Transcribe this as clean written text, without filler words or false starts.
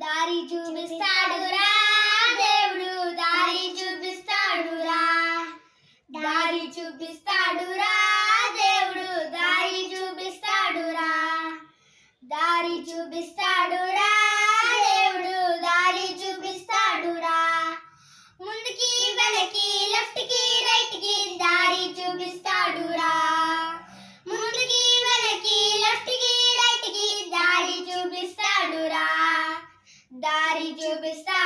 దారి చూపిస్తాడురా దేవుడు, దారి చూపిస్తాడురా, దారి చూపిస్తాడురా దేవుడు, దారి చూపిస్తాడురా, దారి చూపిస్తాడురా దేవుడు, దారి చూపిస్తాడురా, ముందుకి వెనక్కి లెఫ్ట్ కి రైట్ కి దారి చూపిస్తాడురా, ముందుకి వెనక్కి లెఫ్ట్ కి రైట్ కి దారి చూపిస్తాడురా, దారి చూపిస్తాడురా